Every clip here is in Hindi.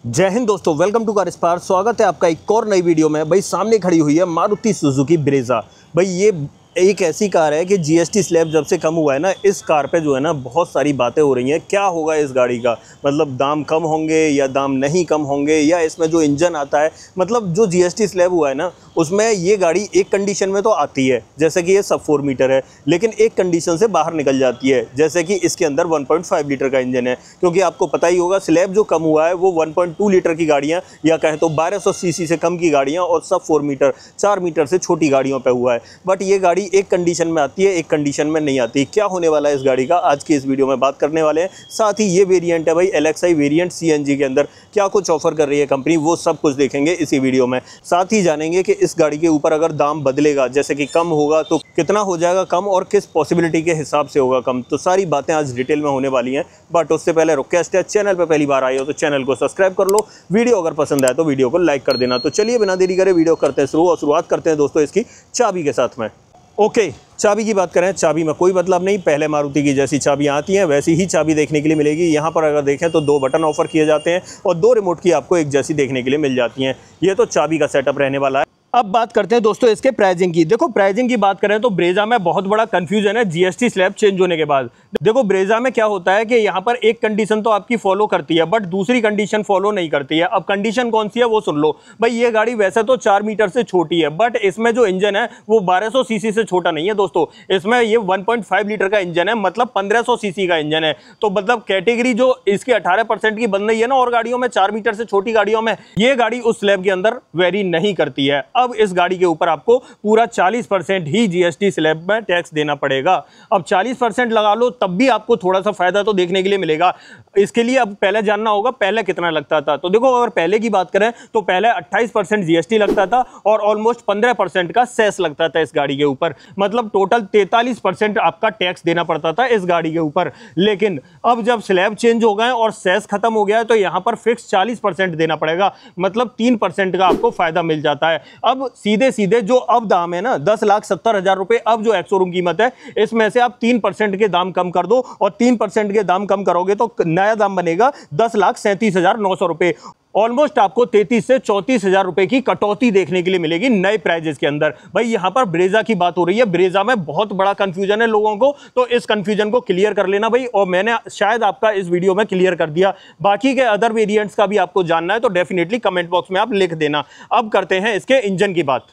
जय हिंद दोस्तों, वेलकम टू कार स्पार। स्वागत है आपका एक और नई वीडियो में। भाई सामने खड़ी हुई है मारुति सुजुकी ब्रेजा। भाई ये एक ऐसी कार है कि जीएसटी स्लैब जब से कम हुआ है ना, इस कार पे जो है ना बहुत सारी बातें हो रही हैं। क्या होगा इस गाड़ी का, मतलब दाम कम होंगे या दाम नहीं कम होंगे, या इसमें जो इंजन आता है, मतलब जो जीएसटी स्लैब हुआ है ना उसमें ये गाड़ी एक कंडीशन में तो आती है, जैसे कि ये सब 4 मीटर है, लेकिन एक कंडीशन से बाहर निकल जाती है, जैसे कि इसके अंदर 1.5 लीटर का इंजन है। क्योंकि आपको पता ही होगा स्लैब जो कम हुआ है वो 1.2 लीटर की गाड़ियाँ या कहें तो 1200 सीसी से कम की गाड़ियाँ और सब 4 मीटर 4 मीटर से छोटी गाड़ियों पर हुआ है। बट ये गाड़ी एक कंडीशन में आती है, एक कंडीशन में नहीं आती। क्या होने वाला है इस गाड़ी का, आज की इस वीडियो में बात करने वाले हैं। साथ ही ये वेरिएंट है भाई LXi वेरिएंट CNG के अंदर क्या कुछ ऑफर कर रही है कंपनी, वो सब कुछ देखेंगे इसी वीडियो में। साथ ही जानेंगे कि इस गाड़ी के ऊपर अगर दाम बदलेगा, जैसे कि कम होगा तो कितना हो जाएगा कम और किस पॉसिबिलिटी के हिसाब से होगा कम, तो सारी बातें आज डिटेल में होने वाली हैं। बट उससे पहले रिक्वेस्ट है, चैनल पर पहली बार आए हो तो चैनल को सब्सक्राइब कर लो, वीडियो अगर पसंद आए तो वीडियो को लाइक कर देना। तो चलिए बिना देरी करे वीडियो करते हैं शुरू, और शुरुआत करते हैं दोस्तों इसकी चाबी के साथ में। ओके, चाबी की बात करें, चाबी में कोई बदलाव नहीं। पहले मारुति की जैसी चाबियां आती हैं वैसी ही चाबी देखने के लिए मिलेगी। यहाँ पर अगर देखें तो 2 बटन ऑफर किए जाते हैं और 2 रिमोट की आपको एक जैसी देखने के लिए मिल जाती हैं। ये तो चाबी का सेटअप रहने वाला है। अब बात करते हैं दोस्तों इसके प्राइसिंग की। देखो प्राइसिंग की बात करें तो ब्रेजा में बहुत बड़ा कंफ्यूजन है जीएसटी स्लैब चेंज होने के बाद। देखो ब्रेजा में क्या होता है कि यहाँ पर एक कंडीशन तो आपकी फॉलो करती है, बट दूसरी कंडीशन फॉलो नहीं करती है। अब कंडीशन कौन सी है वो सुन लो। भाई ये गाड़ी वैसे तो 4 मीटर से छोटी है, बट इसमें जो इंजन है वो 1200 सीसी से छोटा नहीं है दोस्तों। इसमें ये 1.5 लीटर का इंजन है, मतलब 1500 सीसी का इंजन है। तो मतलब कैटेगरी जो इसकी 18% की बन रही है ना और गाड़ियों में 4 मीटर से छोटी गाड़ियों में, ये गाड़ी उस स्लैब के अंदर वेरी नहीं करती है। अब इस गाड़ी के ऊपर आपको पूरा 40% ही जीएसटी स्लैब में टैक्स देना पड़ेगा। अब 40% लगा लो तब भी आपको थोड़ा सा फायदा तो देखने के लिए मिलेगा। इसके लिए अब पहले जानना होगा पहले कितना लगता था। तो देखो अगर पहले की बात करें तो पहले 28% जीएसटी लगता था और ऑलमोस्ट 15% का सेस लगता था इस गाड़ी के ऊपर, मतलब टोटल 43% आपका टैक्स देना पड़ता था इस गाड़ी के ऊपर। लेकिन अब जब स्लैब चेंज हो गए और सेस खत्म हो गया है तो यहां पर फिक्स 40% देना पड़ेगा, मतलब 3% का आपको फायदा मिल जाता है। अब सीधे सीधे जो अब दाम है ना 10,70,000 रुपए, अब जो एक्स-शोरूम कीमत है इसमें से आप 3% के दाम कम कर दो और 3% के दाम कम करोगे तो नया दाम बनेगा 10,37,900 रुपए। ऑलमोस्ट आपको 33 से 34,000 रुपए की कटौती देखने के लिए मिलेगी नए प्राइजेस के अंदर। भाई यहां पर ब्रेजा की बात हो रही है, ब्रेजा में बहुत बड़ा कंफ्यूजन है लोगों को, तो इस कंफ्यूजन को क्लियर कर लेना भाई। और मैंने शायद आपका इस वीडियो में क्लियर कर दिया। बाकी के अदर वेरिएंट्स का भी आपको जानना है तो डेफिनेटली कमेंट बॉक्स में आप लिख देना। अब करते हैं इसके इंजन की बात।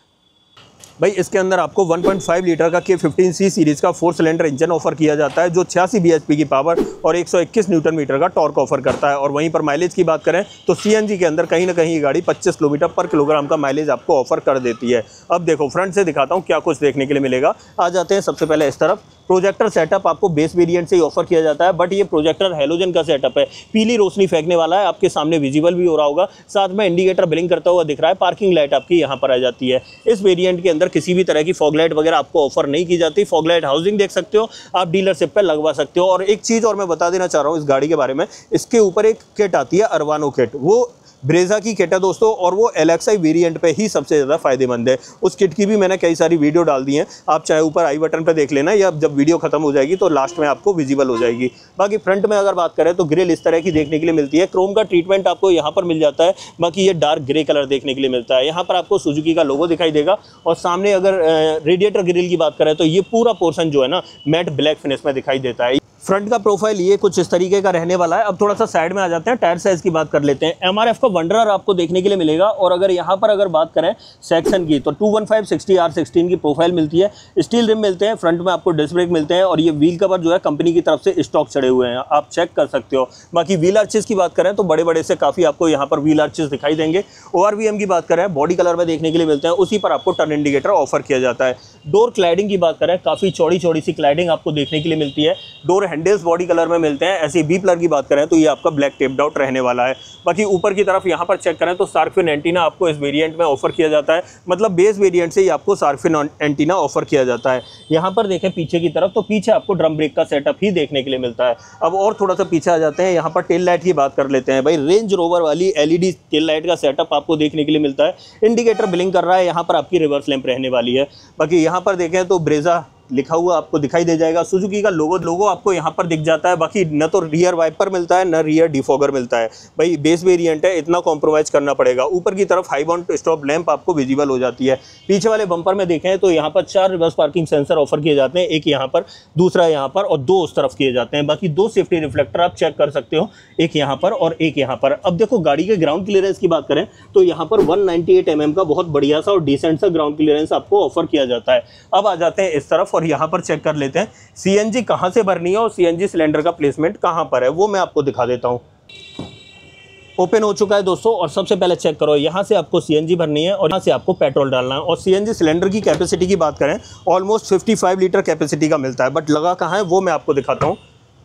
भाई इसके अंदर आपको 1.5 लीटर का K15C सीरीज का 4 सिलेंडर इंजन ऑफर किया जाता है, जो 86 bhp की पावर और 121 न्यूटन मीटर का टॉर्क ऑफर करता है। और वहीं पर माइलेज की बात करें तो CNG के अंदर कहीं ना कहीं ये गाड़ी 25 किलोमीटर पर किलोग्राम का माइलेज आपको ऑफर कर देती है। अब देखो फ्रंट से दिखाता हूँ क्या कुछ देखने के लिए मिलेगा। आ जाते हैं सबसे पहले इस तरफ। प्रोजेक्टर सेटअप आपको बेस वेरिएंट से ही ऑफर किया जाता है, बट ये प्रोजेक्टर हैलोजन का सेटअप है, पीली रोशनी फेंकने वाला है, आपके सामने विजिबल भी हो रहा होगा। साथ में इंडिकेटर ब्लिंक करता हुआ दिख रहा है। पार्किंग लाइट आपकी यहाँ पर आ जाती है। इस वेरिएंट के अंदर किसी भी तरह की फॉग लाइट वगैरह आपको ऑफर नहीं की जाती। फॉग लाइट हाउसिंग देख सकते हो, आप डीलरशिप पे लगवा सकते हो। और एक चीज़ और मैं बता देना चाह रहा हूँ इस गाड़ी के बारे में, इसके ऊपर एक किट आती है अरवानो किट, वो ब्रेजा की किट है दोस्तों, और वो LXi वेरिएंट पे ही सबसे ज़्यादा फायदेमंद है। उस किट की भी मैंने कई सारी वीडियो डाल दी हैं, आप चाहे ऊपर आई बटन पे देख लेना या जब वीडियो खत्म हो जाएगी तो लास्ट में आपको विजिबल हो जाएगी। बाकी फ्रंट में अगर बात करें तो ग्रिल इस तरह की देखने के लिए मिलती है। क्रोम का ट्रीटमेंट आपको यहाँ पर मिल जाता है, बाकी ये डार्क ग्रे कलर देखने के लिए मिलता है। यहाँ पर आपको सुजुकी का लोगो दिखाई देगा। और सामने अगर रेडिएटर ग्रिल की बात करें तो ये पूरा पोर्शन जो है ना मैट ब्लैक फिनिश में दिखाई देता है। फ्रंट का प्रोफाइल ये कुछ इस तरीके का रहने वाला है। अब थोड़ा सा साइड में आ जाते हैं, टायर साइज की बात कर लेते हैं। MRF का वंडरर आपको देखने के लिए मिलेगा। और अगर यहाँ पर अगर बात करें सेक्शन की तो 215/60R16 की प्रोफाइल मिलती है। स्टील रिम मिलते हैं, फ्रंट में आपको डिस्क ब्रेक मिलते हैं और ये व्हील कवर जो है कंपनी की तरफ से स्टॉक चढ़े हुए हैं, आप चेक कर सकते हो। बाकी व्हील आर्चेस की बात करें तो बड़े बड़े से काफ़ी आपको यहाँ पर व्हील आर्चेस दिखाई देंगे। ORVM की बात करें बॉडी कलर में देखने के लिए मिलते हैं, उसी पर आपको टर्न इंडिकेटर ऑफर किया जाता है। डोर क्लाइडिंग की बात करें, काफ़ी चौड़ी चौड़ी सी क्लाइडिंग आपको देखने के लिए मिलती है। डोर हैंडल्स बॉडी कलर में मिलते हैं। ऐसे बी प्लर की बात करें तो ये आपका ब्लैक टेप्ड आउट रहने वाला है। बाकी ऊपर की तरफ यहाँ पर चेक करें तो शार्क फिन एंटीना आपको इस वेरिएंट में ऑफर किया जाता है, मतलब बेस वेरिएंट से ही आपको शार्क फिन एंटीना ऑफर किया जाता है। यहाँ पर देखें पीछे की तरफ तो पीछे आपको ड्रम ब्रेक का सेटअप ही देखने के लिए मिलता है। अब और थोड़ा सा पीछे आ जाते हैं, यहाँ पर टेल लाइट की बात कर लेते हैं। भाई रेंज रोवर वाली LED टेल लाइट का सेटअप आपको देखने के लिए मिलता है। इंडिकेटर ब्लिंक कर रहा है, यहाँ पर आपकी रिवर्स लैंप रहने वाली है। बाकी यहाँ पर देखें तो ब्रेजा लिखा हुआ आपको दिखाई दे जाएगा, सुजुकी का लोगो आपको यहाँ पर दिख जाता है। बाकी न तो रियर वाइपर मिलता है, न रियर डिफॉगर मिलता है। भाई बेस वेरिएंट है, इतना कॉम्प्रोमाइज करना पड़ेगा। ऊपर की तरफ हाई बाउंड स्टॉप लैंप आपको विजिबल हो जाती है। पीछे वाले बम्पर में देखें तो यहाँ पर 4 रिवर्स पार्किंग सेंसर ऑफर किए जाते हैं, एक यहाँ पर, दूसरा यहाँ पर और 2 उस तरफ किए जाते हैं। बाकी 2 सेफ्टी रिफ्लेक्टर आप चेक कर सकते हो, एक यहाँ पर और एक यहाँ पर। अब देखो गाड़ी के ग्राउंड क्लियरेंस की बात करें तो यहाँ पर 198 mm का बहुत बढ़िया सा और डिसेंट सा ग्राउंड क्लियरेंस आपको ऑफर किया जाता है। अब आ जाते हैं इस तरफ और यहाँ पर चेक कर लेते हैं सीएनजी कहाँ से भरनी है और सीएनजी सिलेंडर का प्लेसमेंट कहाँ पर है, वो मैं आपको दिखा देता हूँ। ओपन हो चुका है दोस्तों और सबसे पहले चेक करो, यहाँ से आपको सीएनजी भरनी है और यहाँ से आपको पेट्रोल डालना है। और सीएनजी सिलेंडर की कैपेसिटी की बात करें ऑलमोस्ट 55 लीटर कैपेसिटी का मिलता है, बट लगा कहाँ है वो मैं आपको दिखाता हूँ।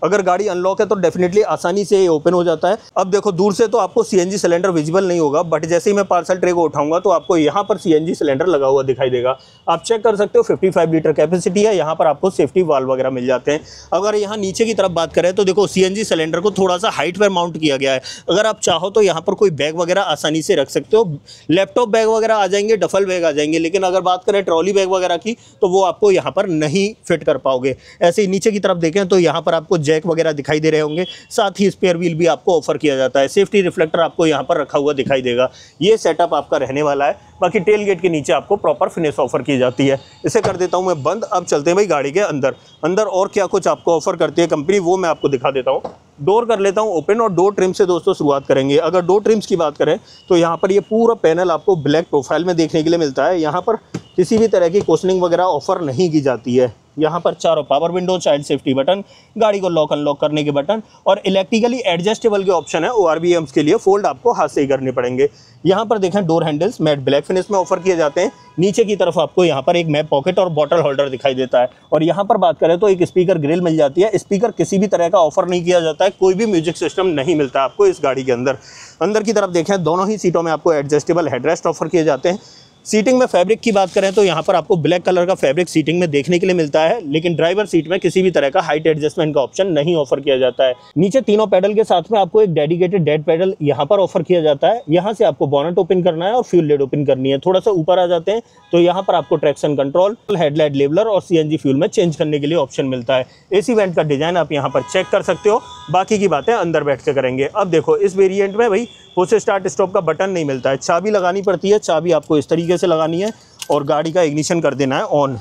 अगर गाड़ी अनलॉक है तो डेफिनेटली आसानी से ये ओपन हो जाता है। अब देखो दूर से तो आपको सीएनजी सिलेंडर विजिबल नहीं होगा, बट जैसे ही मैं पार्सल ट्रे को उठाऊंगा तो आपको यहाँ पर सीएनजी सिलेंडर लगा हुआ दिखाई देगा। आप चेक कर सकते हो 55 लीटर कैपेसिटी है। यहाँ पर आपको सेफ्टी वाल्व वगैरह मिल जाते हैं। अगर यहाँ नीचे की तरफ बात करें तो देखो सीएनजी सिलेंडर को थोड़ा सा हाइट पर माउंट किया गया है। अगर आप चाहो तो यहाँ पर कोई बैग वगैरह आसानी से रख सकते हो, लैपटॉप बैग वगैरह आ जाएंगे, डफल बैग आ जाएंगे। लेकिन अगर बात करें ट्रॉली बैग वगैरह की तो वो आपको यहाँ पर नहीं फिट कर पाओगे। ऐसे ही नीचे की तरफ देखें तो यहाँ पर आपको जैक वगैरह दिखाई रहे होंगे, साथ ही स्पेयर व्हील भी आपको ऑफर किया जाता है। सेफ्टी रिफ्लेक्टर आपको यहाँ पर रखा हुआ दिखाई देगा। ये सेटअप आपका रहने वाला है। बाकी टेल गेट के नीचे आपको प्रॉपर फिनिश ऑफर की जाती है। इसे कर देता हूँ मैं बंद। अब चलते हैं भाई गाड़ी के अंदर और क्या कुछ आपको ऑफर करती है कंपनी, वो मैं आपको दिखा देता हूँ। डोर कर लेता हूँ ओपन और डोर ट्रिम से दोस्तों शुरुआत करेंगे। अगर डोर ट्रिम्स की बात करें तो यहाँ पर ये पूरा पैनल आपको ब्लैक प्रोफाइल में देखने के लिए मिलता है। यहाँ पर किसी भी तरह की कुशनिंग वगैरह ऑफर नहीं की जाती है। यहाँ पर चारों power window, child safety button, गाड़ी को लॉक अनलॉक करने के बटन और इलेक्ट्रिकली एडजस्टेबल के ऑप्शन है। ORVMs के लिए फोल्ड आपको हाथ से ही करने पड़ेंगे। यहाँ पर देखें door handles matte black finish में ऑफर किए जाते हैं। नीचे की तरफ आपको यहाँ पर एक मैप पॉकेट और बॉटल होल्डर दिखाई देता है। और यहाँ पर बात करें तो एक स्पीकर ग्रिल मिल जाती है। स्पीकर किसी भी तरह का ऑफर नहीं किया जाता है, कोई भी म्यूजिक सिस्टम नहीं मिलता आपको इस गाड़ी के अंदर की तरफ देखें दोनों ही सीटों में आपको एडजस्टेबल हेडरेस्ट ऑफर किए जाते हैं। सीटिंग में फैब्रिक की बात करें तो यहाँ पर आपको ब्लैक कलर का फैब्रिक सीटिंग में देखने के लिए मिलता है, लेकिन ड्राइवर सीट में किसी भी तरह का हाइट एडजस्टमेंट का ऑप्शन नहीं ऑफर किया जाता है। नीचे तीनों पैडल के साथ में आपको एक डेडिकेटेड डेड पैडल यहाँ पर ऑफर किया जाता है। यहाँ से आपको बोनट ओपन करना है और फ्यूल लिड ओपन करनी है। थोड़ा सा ऊपर आ जाते हैं तो यहाँ पर आपको ट्रैक्शन कंट्रोल, हेडलाइट लेबलर और सीएनजी फ्यूल में चेंज करने के लिए ऑप्शन मिलता है। एसी वेंट का डिजाइन आप यहाँ पर चेक कर सकते हो। बाकी की बातें अंदर बैठ के करेंगे। अब देखो इस वेरिएंट में भाई पुश स्टार्ट स्टॉप का बटन नहीं मिलता है, चाबी लगानी पड़ती है। चाबी आपको इस तरीके से लगानी है और गाड़ी का इग्निशन कर देना है ऑन।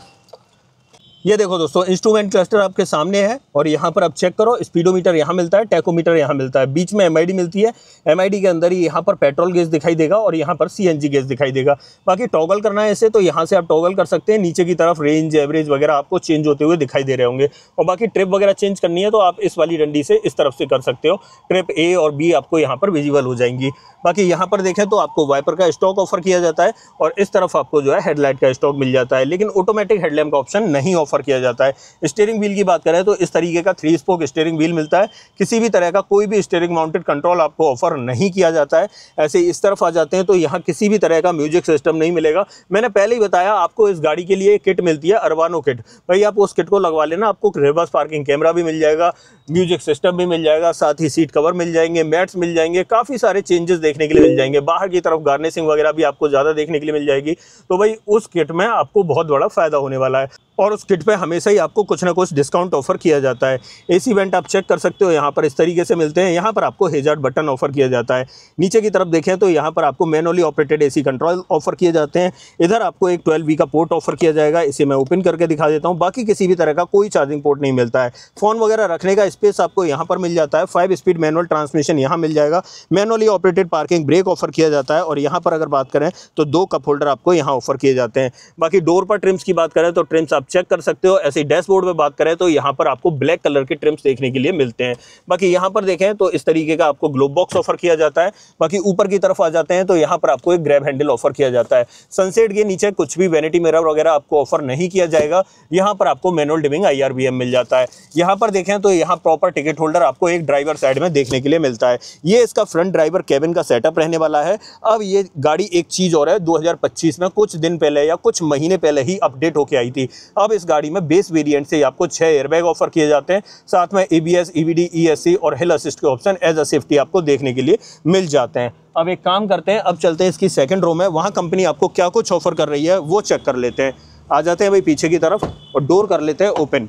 ये देखो दोस्तों इंस्ट्रूमेंट क्लस्टर आपके सामने है और यहाँ पर आप चेक करो, स्पीडोमीटर यहाँ मिलता है, टैकोमीटर यहाँ मिलता है, बीच में एमआईडी मिलती है। एमआईडी के अंदर ही यहाँ पर पेट्रोल गेज दिखाई देगा और यहाँ पर सीएनजी गेज दिखाई देगा। बाकी टॉगल करना है इसे तो यहाँ से आप टॉगल कर सकते हैं। नीचे की तरफ रेंज, एवरेज वगैरह आपको चेंज होते हुए दिखाई दे रहे होंगे। और बाकी ट्रिप वगैरह चेंज करनी है तो आप इस वाली डंडी से इस तरफ से कर सकते हो। ट्रिप ए और बी आपको यहाँ पर विजिबल हो जाएंगी। बाकी यहाँ पर देखें तो आपको वाइपर का स्टॉक ऑफर किया जाता है और इस तरफ आपको जो है हेडलाइट का स्टॉक मिल जाता है, लेकिन ऑटोमेटिक हेडलैम्प का ऑप्शन नहीं ऑफर किया जाता है। स्टीयरिंग व्हील की बात करें तो इस तरीके का 3 स्पोक स्टीयरिंग व्हील मिलता है। किसी भी तरह का कोई भी स्टीयरिंग माउंटेड कंट्रोल आपको ऑफर नहीं किया जाता है। ऐसे इस तरफ आ जाते हैं तो यहाँ किसी भी तरह का म्यूजिक सिस्टम नहीं मिलेगा। मैंने पहले ही बताया आपको इस गाड़ी के लिए किट मिलती है, अरवानो किट। भाई आप उस किट को लगवा लेना, आपको रिवर्स पार्किंग कैमरा भी मिल जाएगा, म्यूजिक सिस्टम भी मिल जाएगा, साथ ही सीट कवर मिल जाएंगे, मैट्स मिल जाएंगे, काफ़ी सारे चेंजेस देखने के लिए मिल जाएंगे। बाहर की तरफ गार्निशिंग वगैरह भी आपको ज़्यादा देखने के लिए मिल जाएगी। तो भाई उस किट में आपको बहुत बड़ा फायदा होने वाला है और उस किट पे हमेशा ही आपको कुछ ना कुछ डिस्काउंट ऑफर किया जाता है। एसी वेंट आप चेक कर सकते हो, यहाँ पर इस तरीके से मिलते हैं। यहाँ पर आपको हेजार्ड बटन ऑफर किया जाता है। नीचे की तरफ देखें तो यहाँ पर आपको manually operated AC control offer किए जाते हैं। इधर आपको एक 12V का पोर्ट ऑफर किया जाएगा, इसे मैं ओपन करके दिखा देता हूँ। बाकी किसी भी तरह का कोई चार्जिंग पोर्ट नहीं मिलता है। फ़ोन वगैरह रखने का स्पेस आपको यहाँ पर मिल जाता है। 5 स्पीड मैनुअल ट्रांसमिशन यहाँ मिल जाएगा। Manually operated parking brake offer किया जाता है और यहाँ पर अगर बात करें तो 2 कप होल्डर आपको यहाँ ऑफर किए जाते हैं। बाकी डोर पर ट्रिम्स की बात करें तो ट्रिम्स आप चेक कर सकते हो। ऐसे डैशबोर्ड में बात करें तो यहाँ पर आपको ब्लैक कलर के ट्रिम्स देखने के लिए मिलते हैं। बाकी यहाँ पर देखें तो इस तरीके का आपको ग्लोब बॉक्स ऑफर किया जाता है। बाकी ऊपर की तरफ आ जाते हैं तो यहाँ पर आपको एक ग्रैब हैंडल ऑफर किया जाता है। सनसेट के नीचे कुछ भी वैनिटी मिरर वगैरह आपको ऑफर नहीं किया जाएगा। यहाँ पर आपको मैनुअल डिमिंग IRBM मिल जाता है। यहाँ पर देखें तो यहाँ प्रॉपर टिकट होल्डर आपको एक ड्राइवर साइड में देखने के लिए मिलता है। ये इसका फ्रंट ड्राइवर कैबिन का सेटअप रहने वाला है। अब ये गाड़ी एक चीज़ और है, 2025 में कुछ दिन पहले या कुछ महीने पहले ही अपडेट होके आई थी। अब इस गाड़ी में बेस वेरिएंट से आपको 6 एयरबैग ऑफर किए जाते हैं। साथ में ABS, EBD, ESC और हिल असिस्ट के ऑप्शन एज अ सेफ्टी आपको देखने के लिए मिल जाते हैं। अब एक काम करते हैं, अब चलते हैं इसकी सेकंड रो में, वहाँ कंपनी आपको क्या कुछ ऑफर कर रही है वो चेक कर लेते हैं। आ जाते हैं भाई पीछे की तरफ और डोर कर लेते हैं ओपन।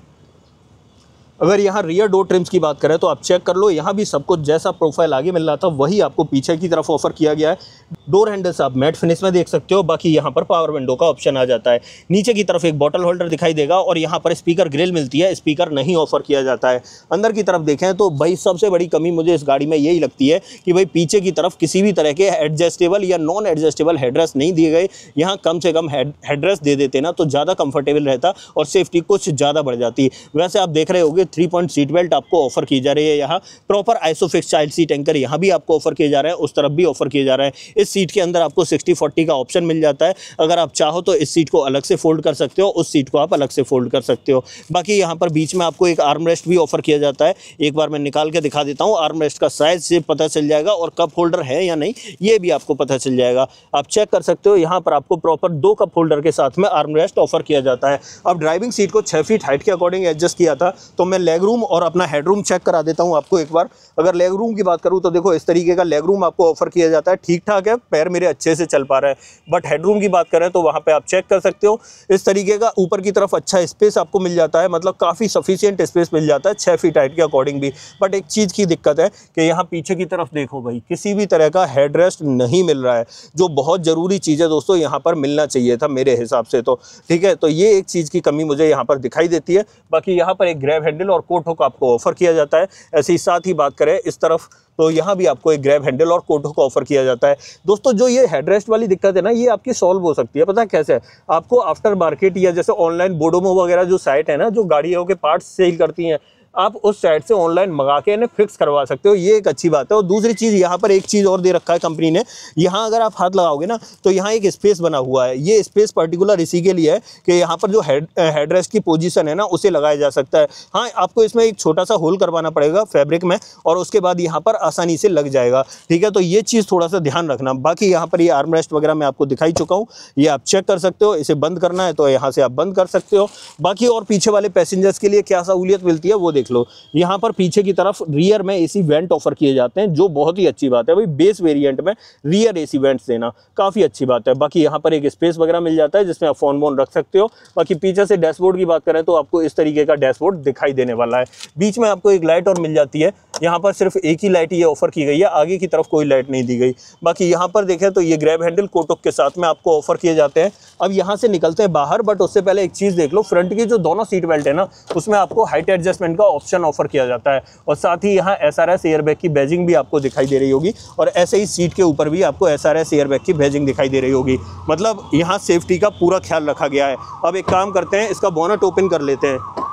अगर यहाँ रियर डोर ट्रिम्स की बात करें तो आप चेक कर लो, यहाँ भी सब कुछ जैसा प्रोफाइल आगे मिल रहा था वही आपको पीछे की तरफ ऑफर किया गया है। डोर हैंडल्स आप मैट फिनिश में देख सकते हो। बाकी यहाँ पर पावर विंडो का ऑप्शन आ जाता है। नीचे की तरफ एक बॉटल होल्डर दिखाई देगा और यहाँ पर स्पीकर ग्रिल मिलती है, स्पीकर नहीं ऑफर किया जाता है। अंदर की तरफ देखें तो भाई सबसे बड़ी कमी मुझे इस गाड़ी में यही लगती है कि भाई पीछे की तरफ किसी भी तरह के एडजस्टेबल या नॉन एडजस्टेबल हेडरेस्ट नहीं दिए गए। यहाँ कम से कम हेडरेस्ट दे देते ना तो ज़्यादा कंफर्टेबल रहता और सेफ्टी कुछ ज़्यादा बढ़ जाती। वैसे आप देख रहे होंगे 3 पॉइंट सीट बेल्ट आपको ऑफर की जा रही है। यहाँ proper isofix child seat anchor यहाँ भी आपको ऑफर किया जा रहा है, उस तरफ भी ऑफर किया जा रहा है। इस सीट के अंदर आपको 60-40 का ऑप्शन मिल जाता है। अगर आप चाहो तो इस सीट को अलग से फोल्ड कर सकते हो, उस सीट को आप अलग से फोल्ड कर सकते हो। बाकी यहाँ पर बीच में आपको एक आर्म रेस्ट भी ऑफर किया जाता है। एक बार मैं निकाल के दिखा देता हूँ, आर्म रेस्ट का साइज से पता चल जाएगा और कप होल्डर है या नहीं ये भी आपको पता चल जाएगा। आप चेक कर सकते हो, यहाँ पर आपको प्रॉपर 2 कप होल्डर के साथ में आर्म रेस्ट ऑफर किया जाता है। अब ड्राइविंग सीट को 6 फीट हाइट के अकॉर्डिंग एडजस्ट किया था, तो मैं लेग रूम और अपना हेड रूम चेक करा देता हूँ आपको एक बार। अगर लेग रूम की बात करूँ तो देखो इस तरीके का लेग रूम आपको ऑफर किया जाता है। ठीक ठाक है, पैर मेरे अच्छे से चल पा रहा है। बट हेडरूम की बात करें तो वहाँ पे आप चेक कर सकते हो इस तरीके का ऊपर की तरफ अच्छा स्पेस आपको मिल जाता है, मतलब काफ़ी सफिशिएंट स्पेस मिल जाता है 6 फीट हाइट के अकॉर्डिंग भी। बट एक चीज़ की दिक्कत है कि यहाँ पीछे की तरफ देखो भाई किसी भी तरह का हेडरेस्ट नहीं मिल रहा है, जो बहुत ज़रूरी चीज़ है दोस्तों, यहाँ पर मिलना चाहिए था मेरे हिसाब से तो। ठीक है, तो ये एक चीज़ की कमी मुझे यहाँ पर दिखाई देती है। बाकी यहाँ पर एक ग्रैब हैंडल और कोट हुक आपको ऑफर किया जाता है। ऐसे ही साथ ही बात करें इस तरफ तो यहाँ भी आपको एक ग्रैब हैंडल और कोट हुक ऑफर किया जाता है। दोस्तों जो ये हेडरेस्ट वाली दिक्कत है ना, ये आपकी सॉल्व हो सकती है। पता है कैसे? आपको आफ्टर मार्केट या जैसे ऑनलाइन बोडोमो वगैरह जो साइट है ना, जो गाड़ियों के पार्ट्स सेल करती हैं, आप उस साइट से ऑनलाइन मंगा के इन्हें फिक्स करवा सकते हो। ये एक अच्छी बात है। और दूसरी चीज़ यहाँ पर एक चीज़ और दे रखा है कंपनी ने, यहाँ अगर आप हाथ लगाओगे ना तो यहाँ एक स्पेस बना हुआ है। ये स्पेस पर्टिकुलर इसी के लिए है कि यहाँ पर जो हेडरेस्ट की पोजीशन है ना उसे लगाया जा सकता है। हाँ, आपको इसमें एक छोटा सा होल करवाना पड़ेगा फैब्रिक में और उसके बाद यहाँ पर आसानी से लग जाएगा। ठीक है, तो ये चीज़ थोड़ा सा ध्यान रखना। बाकी यहाँ पर ये आर्म रेस्ट वगैरह मैं आपको दिखाई चुका हूँ, ये आप चेक कर सकते हो। इसे बंद करना है तो यहाँ से आप बंद कर सकते हो। बाकी और पीछे वाले पैसेंजर्स के लिए क्या सहूलियत मिलती है वो देख लो। यहाँ पर पीछे की तरफ रियर में एसी वेंट ऑफर किए जाते हैं, जो बहुत ही अच्छी बात है भाई। बेस वेरिएंट में रियर एसी वेंट्स देना काफ़ी अच्छी बात है। बाकी यहाँ पर एक स्पेस वगैरह मिल जाता है जिसमें आप फोन वोन रख सकते हो। बाकी पीछे से डैशबोर्ड की बात करें तो आपको इस तरीके का डैशबोर्ड दिखाई देने वाला है। बीच में आपको एक लाइट और मिल जाती है। यहाँ पर सिर्फ एक ही लाइट ये ऑफर की गई है, आगे की तरफ कोई लाइट नहीं दी गई। बाकी यहाँ पर देखें तो ये ग्रैब हैंडल कोटक के साथ में आपको ऑफर किए जाते हैं। अब यहाँ से निकलते हैं बाहर, बट उससे पहले एक चीज़ देख लो, फ्रंट की जो दोनों सीट बेल्ट है ना उसमें आपको हाइट एडजस्टमेंट का ऑप्शन ऑफर किया जाता है। और साथ ही यहाँ SRS एयरबैग की बैजिंग भी आपको दिखाई दे रही होगी और ऐसे ही सीट के ऊपर भी आपको SRS एयरबैग की बैजिंग दिखाई दे रही होगी। मतलब यहाँ सेफ्टी का पूरा ख्याल रखा गया है। अब एक काम करते हैं, इसका बोनट ओपन कर लेते हैं।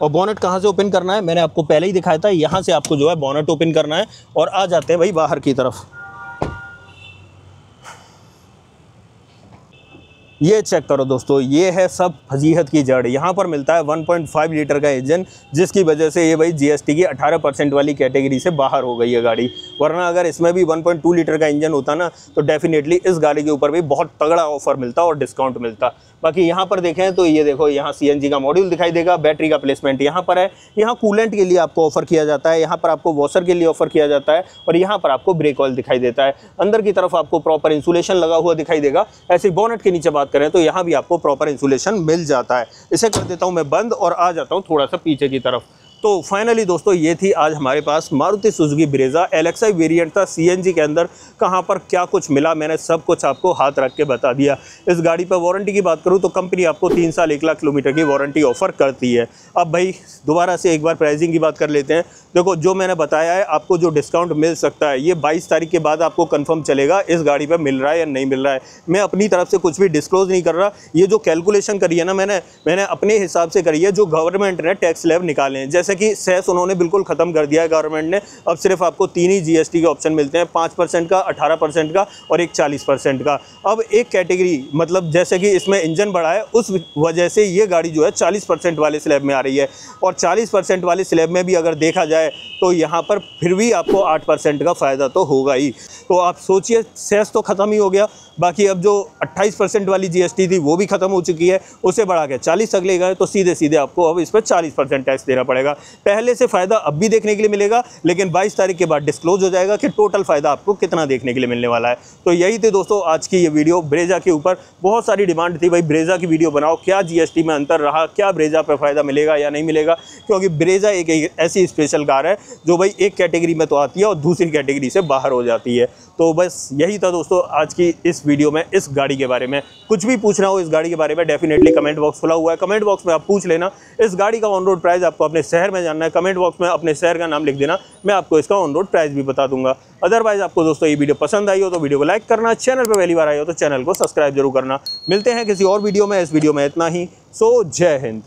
और बोनट कहाँ से ओपन करना है मैंने आपको पहले ही दिखाया था, यहाँ से आपको जो है बोनट ओपन करना है और आ जाते हैं भाई बाहर की तरफ। ये चेक करो दोस्तों, ये है सब फजीहत की जड़। यहाँ पर मिलता है 1.5 लीटर का इंजन, जिसकी वजह से ये भाई GST की 18% वाली कैटेगरी से बाहर हो गई है गाड़ी। वरना अगर इसमें भी 1.2 लीटर का इंजन होता ना तो डेफिनेटली इस गाड़ी के ऊपर भी बहुत तगड़ा ऑफर मिलता और डिस्काउंट मिलता। बाकी यहाँ पर देखें तो ये देखो, यहाँ CNG का मॉड्यूल दिखाई देगा, बैटरी का प्लेसमेंट यहाँ पर है। यहाँ कूलेंट के लिए आपको ऑफर किया जाता है, यहाँ पर आपको वॉशर के लिए ऑफर किया जाता है और यहाँ पर आपको ब्रेक ऑयल दिखाई देता है। अंदर की तरफ आपको प्रॉपर इंसुलेशन लगा हुआ दिखाई देगा। ऐसे बोनट के नीचे बात करें तो यहाँ भी आपको प्रॉपर इंसुलेशन मिल जाता है। इसे कर देता हूँ मैं बंद और आ जाता हूँ थोड़ा सा पीछे की तरफ। तो फाइनली दोस्तों ये थी आज हमारे पास Maruti Suzuki Brezza LXi variant था। CNG के अंदर कहाँ पर क्या कुछ मिला मैंने सब कुछ आपको हाथ रख के बता दिया। इस गाड़ी पर वारंटी की बात करूँ तो कंपनी आपको 3 साल 1 लाख किलोमीटर की वारंटी ऑफर करती है। अब भाई दोबारा से एक बार प्राइसिंग की बात कर लेते हैं। देखो जो मैंने बताया है आपको, जो डिस्काउंट मिल सकता है ये 22 तारीख के बाद आपको कंफर्म चलेगा इस गाड़ी पर मिल रहा है या नहीं मिल रहा है। मैं अपनी तरफ से कुछ भी डिस्क्लोज नहीं कर रहा। ये जो कैलकुलेशन करी है ना मैंने अपने हिसाब से करी है, जो गवर्नमेंट ने टैक्स स्लैब निकाले हैं। जैसे कि सेस उन्होंने बिल्कुल ख़त्म कर दिया है गवर्नमेंट ने। अब सिर्फ आपको 3 ही GST के ऑप्शन मिलते हैं, 5% का, 18% का और एक 40% का। अब एक कैटेगरी मतलब जैसे कि इसमें इंजन बढ़ा है, उस वजह से ये गाड़ी जो है 40% वाले स्लैब में आ रही है। और 40% वाले स्लैब में भी अगर देखा जाए तो यहाँ पर फिर भी आपको 8% का फ़ायदा तो होगा ही। तो आप सोचिए, सेस तो ख़त्म ही हो गया, बाकी अब जो 28% वाली GST थी वो भी ख़त्म हो चुकी है, उसे बढ़ा के 40 तक ले गए तो सीधे सीधे आपको अब इस पर 40% टैक्स देना पड़ेगा। पहले से फ़ायदा अब भी देखने के लिए मिलेगा, लेकिन 22 तारीख के बाद डिस्क्लोज हो जाएगा कि टोटल फ़ायदा आपको कितना देखने के लिए मिलने वाला है। तो यही थे दोस्तों आज की ये वीडियो ब्रेजा के ऊपर। बहुत सारी डिमांड थी भाई ब्रेजा की वीडियो बनाओ, क्या जीएसटी में अंतर रहा, क्या ब्रेजा पर फ़ायदा मिलेगा या नहीं मिलेगा, क्योंकि ब्रेजा एक ऐसी स्पेशल कार है जो भाई एक कैटेगरी में तो आती है और दूसरी कैटेगरी से बाहर हो जाती है। तो बस यही था दोस्तों आज की इस वीडियो में इस गाड़ी के बारे में। कुछ भी पूछना हो इस गाड़ी के बारे में डेफिनेटली कमेंट बॉक्स खुला हुआ है, कमेंट बॉक्स में आप पूछ लेना। इस गाड़ी का ऑन रोड प्राइस आपको अपने शहर में जानना है, कमेंट बॉक्स में अपने शहर का नाम लिख देना, मैं आपको इसका ऑन रोड प्राइस भी बता दूंगा। अदरवाइज आपको दोस्तों ये वीडियो पसंद आई हो तो वीडियो को लाइक करना, चैनल पर पहली बार आए हो तो चैनल को सब्सक्राइब जरूर करना। मिलते हैं किसी और वीडियो में, इस वीडियो में इतना ही। सो जय हिंद।